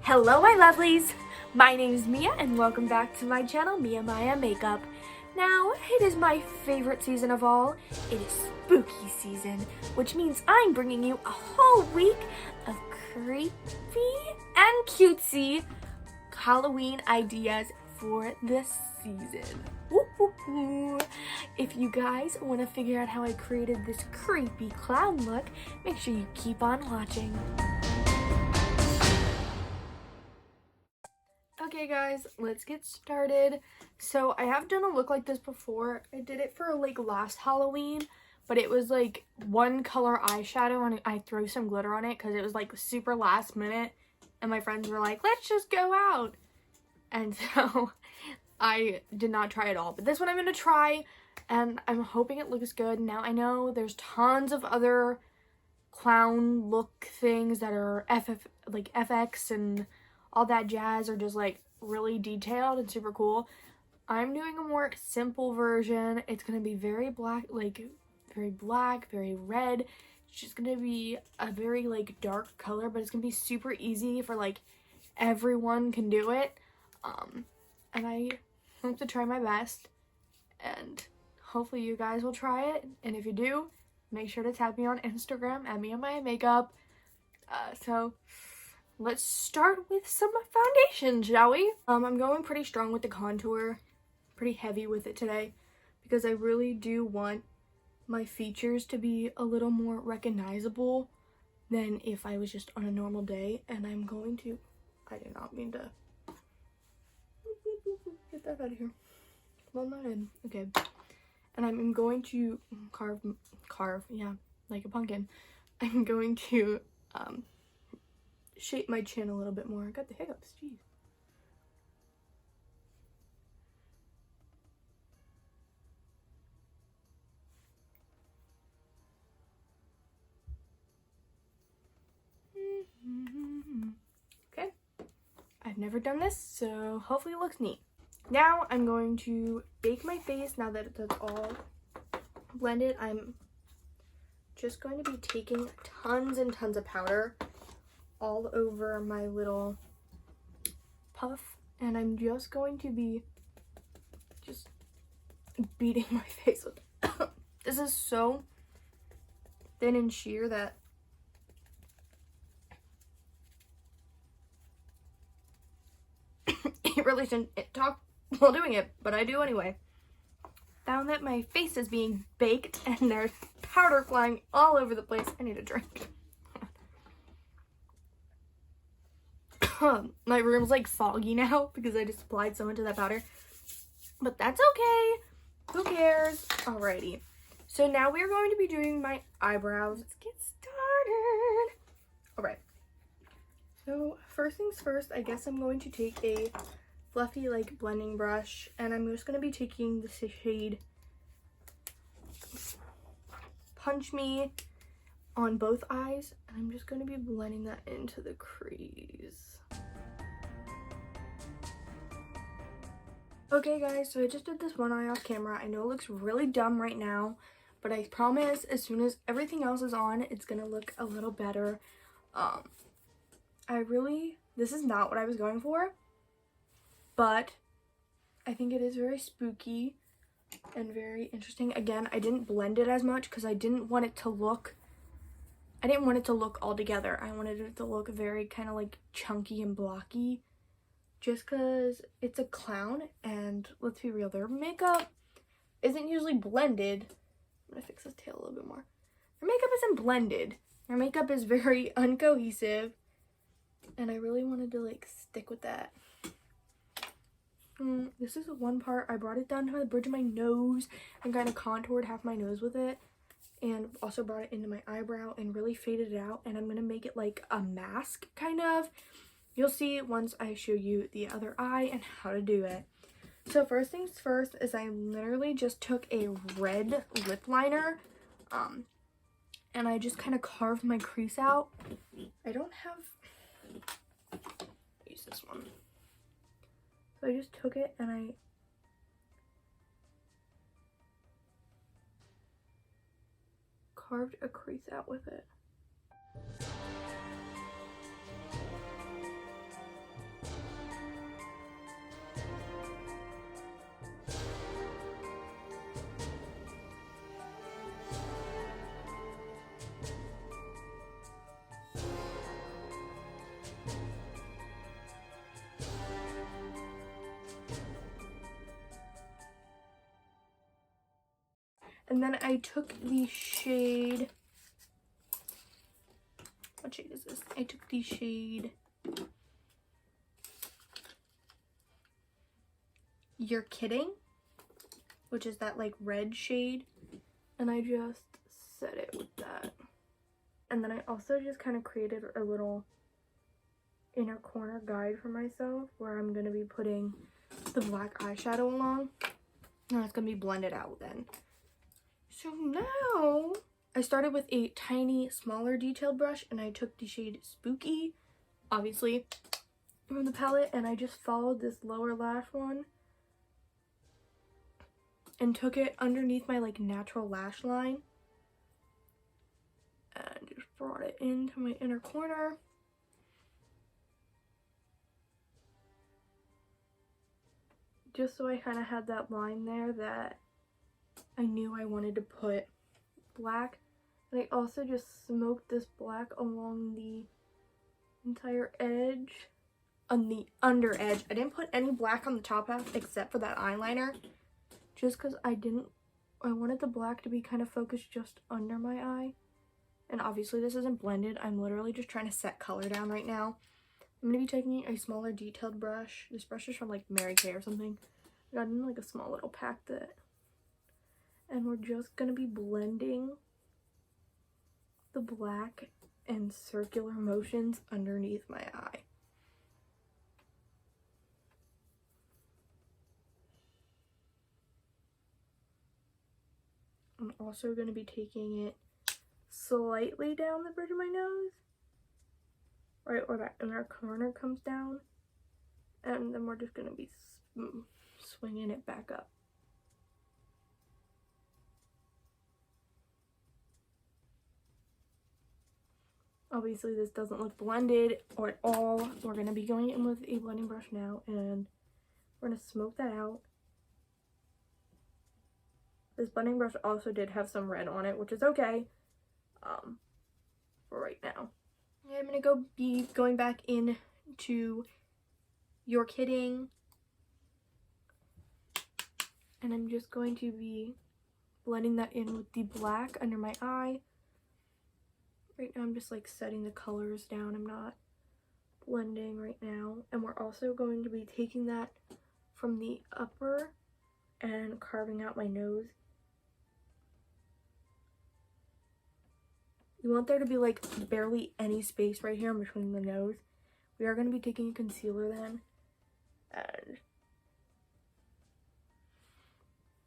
Hello my lovelies! My name is Mia and welcome back to my channel, Mia Maya Makeup. Now, it is my favorite season of all. It is spooky season, which means I'm bringing you a whole week of creepy and cutesy Halloween ideas for this season. Woo-hoo-hoo. If you guys want to figure out how I created this creepy clown look, make sure you keep on watching. Okay guys, let's get started. So I have done a look like this before. I did it for like last Halloween, but it was like one color eyeshadow and I threw some glitter on it because it was like super last minute and my friends were like, let's just go out. And so I did not try it all, but this one I'm going to try and I'm hoping it looks good. Now I know there's tons of other clown look things that are FX and all that jazz are just like really detailed and super cool. I'm doing a more simple version. It's gonna be very black, very red. It's just gonna be a very like dark color, but it's gonna be super easy for like everyone can do it. And I hope to try my best, and hopefully you guys will try it. And if you do, make sure to tag me on Instagram at Mia Maya Makeup. So let's start with some foundation, shall we? I'm going pretty strong with the contour, pretty heavy with it today, because I really do want my features to be a little more recognizable than if I was just on a normal day. And I'm going to, I did not mean to, get that out of here. Well, not in, okay. And I'm going to carve, yeah, like a pumpkin. I'm going to, shape my chin a little bit more. I got the hiccups, jeez. Okay, I've never done this, so hopefully it looks neat. Now I'm going to bake my face. Now that that's all blended, I'm just going to be taking tons and tons of powder all over my little puff, and I'm just going to be just beating my face with it. This is so thin and sheer that it really shouldn't talk while doing it, but I do anyway. Found that my face is being baked and there's powder flying all over the place. I need a drink. My room's like foggy now because I just applied so much of that powder, but that's okay. Who cares? Alrighty. So now we're going to be doing my eyebrows. Let's get started. Alright. So first things first, I guess I'm going to take a fluffy like blending brush and I'm just going to be taking the shade Punch Me on both eyes, and I'm just going to be blending that into the crease. Okay guys, so I just did this one eye off camera. I know it looks really dumb right now, but I promise as soon as everything else is on, it's gonna look a little better. This is not what I was going for, but I think it is very spooky and very interesting. Again, I didn't blend it as much because I didn't want it to look all together. I wanted it to look very kind of like chunky and blocky, just because it's a clown, and let's be real, their makeup isn't usually blended. I'm gonna fix this tail a little bit more. Their makeup isn't blended. Their makeup is very uncohesive, and I really wanted to like stick with that. This is the one part, I brought it down to the bridge of my nose and kind of contoured half my nose with it, and also brought it into my eyebrow and really faded it out, and I'm gonna make it like a mask kind of. You'll see once I show you the other eye and how to do it. So first things first is I literally just took a red lip liner and I just kind of carved my crease out. I don't have, use this one. So I just took it and I carved a crease out with it. And then I took the shade, what shade is this? I took the shade You're Kidding, which is that like red shade, and I just set it with that. And then I also just kind of created a little inner corner guide for myself where I'm going to be putting the black eyeshadow along, and it's going to be blended out then. So now I started with a tiny smaller detailed brush, and I took the shade Spooky, obviously, from the palette, and I just followed this lower lash one and took it underneath my like natural lash line and just brought it into my inner corner. Just so I kind of had that line there that I knew I wanted to put black. And I also just smoked this black along the entire edge, on the under edge. I didn't put any black on the top half except for that eyeliner, just because I wanted the black to be kind of focused just under my eye. And obviously this isn't blended. I'm literally just trying to set color down right now. I'm going to be taking a smaller detailed brush. This brush is from like Mary Kay or something. I got in like a small little pack that. And we're just going to be blending the black in circular motions underneath my eye. I'm also going to be taking it slightly down the bridge of my nose, right where that inner corner comes down, and then we're just going to be swinging it back up. Obviously this doesn't look blended or at all. We're going to be going in with a blending brush now, and we're going to smoke that out. This blending brush also did have some red on it, which is okay for right now. I'm going to be going back into You're Kidding, and I'm just going to be blending that in with the black under my eye. Right now I'm just like setting the colors down. I'm not blending right now. And we're also going to be taking that from the upper and carving out my nose. You want there to be like barely any space right here in between the nose. We are going to be taking a concealer then, and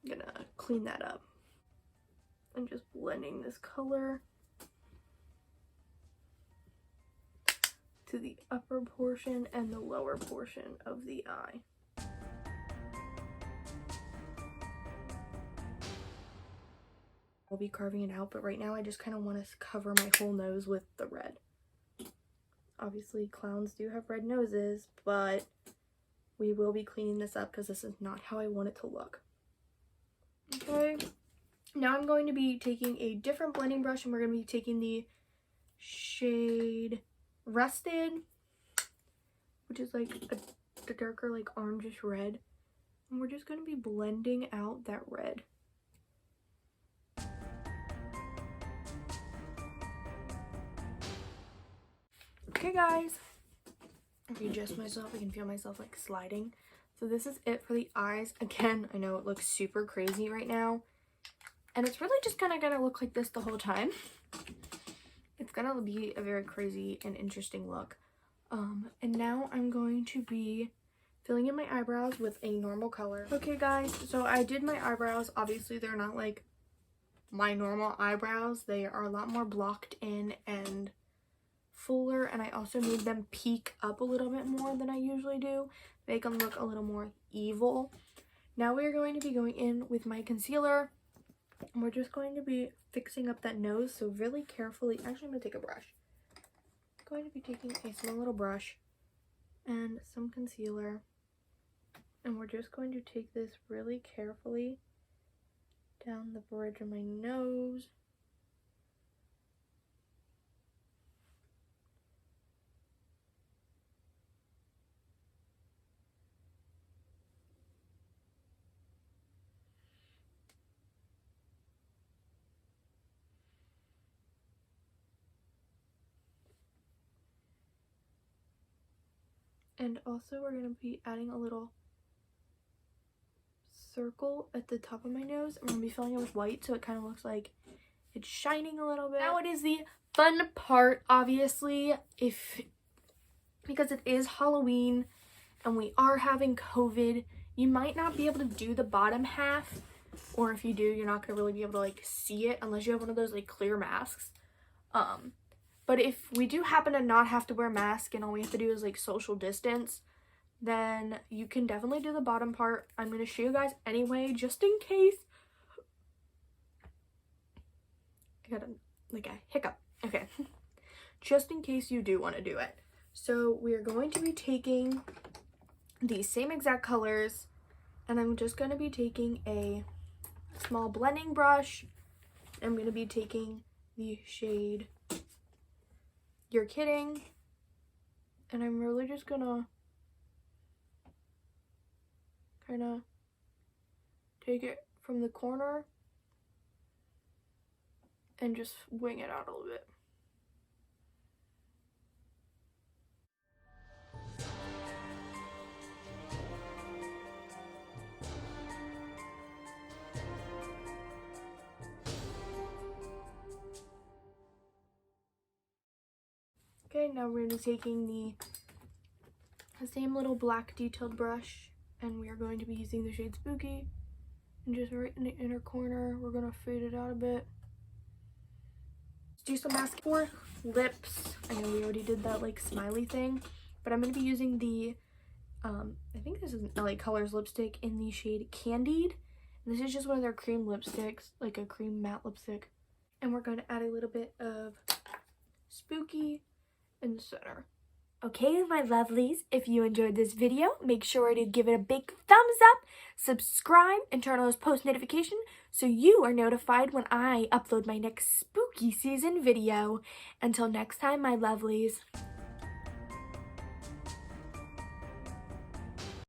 I'm gonna clean that up. I'm just blending this color to the upper portion and the lower portion of the eye. I'll be carving it out, but right now I just kind of want to cover my whole nose with the red. Obviously clowns do have red noses, but we will be cleaning this up because this is not how I want it to look. Okay, now I'm going to be taking a different blending brush, and we're going to be taking the shade Rested, which is like a darker like orangish red, and we're just going to be blending out that red. Okay guys, if you adjust myself, I can feel myself like sliding. So this is it for the eyes. Again, I know it looks super crazy right now, and it's really just kind of gonna look like this the whole time. It's gonna be a very crazy and interesting look. And now I'm going to be filling in my eyebrows with a normal color. Okay guys, so I did my eyebrows. Obviously they're not like my normal eyebrows. They are a lot more blocked in and fuller, and I also made them peak up a little bit more than I usually do, make them look a little more evil. Now we are going to be going in with my concealer, and we're just going to be fixing up that nose. So really carefully, actually I'm going to take a brush. I'm going to be taking a small little brush and some concealer, and we're just going to take this really carefully down the bridge of my nose. And also we're going to be adding a little circle at the top of my nose. I'm going to be filling it with white so it kind of looks like it's shining a little bit. Now it is the fun part, obviously, because it is Halloween and we are having COVID, you might not be able to do the bottom half, or if you do, you're not going to really be able to like see it unless you have one of those like clear masks. But if we do happen to not have to wear a mask and all we have to do is like social distance, then you can definitely do the bottom part. I'm going to show you guys anyway, just in case. I got a hiccup. Okay. Just in case you do want to do it. So we are going to be taking the same exact colors, and I'm just going to be taking a small blending brush. I'm going to be taking the shade You're Kidding, and I'm really just gonna kind of take it from the corner and just wing it out a little bit. Okay, now we're going to be taking the same little black detailed brush, and we are going to be using the shade Spooky, and just right in the inner corner, we're going to fade it out a bit. Let's do some mascara for lips. I know we already did that like smiley thing, but I'm going to be using the, I think this is an LA Colors lipstick in the shade Candied. And this is just one of their cream lipsticks, like a cream matte lipstick. And we're going to add a little bit of Spooky in the center. Okay, my lovelies, if you enjoyed this video, make sure to give it a big thumbs up, subscribe, and turn on those post notifications so you are notified when I upload my next spooky season video. Until next time, my lovelies.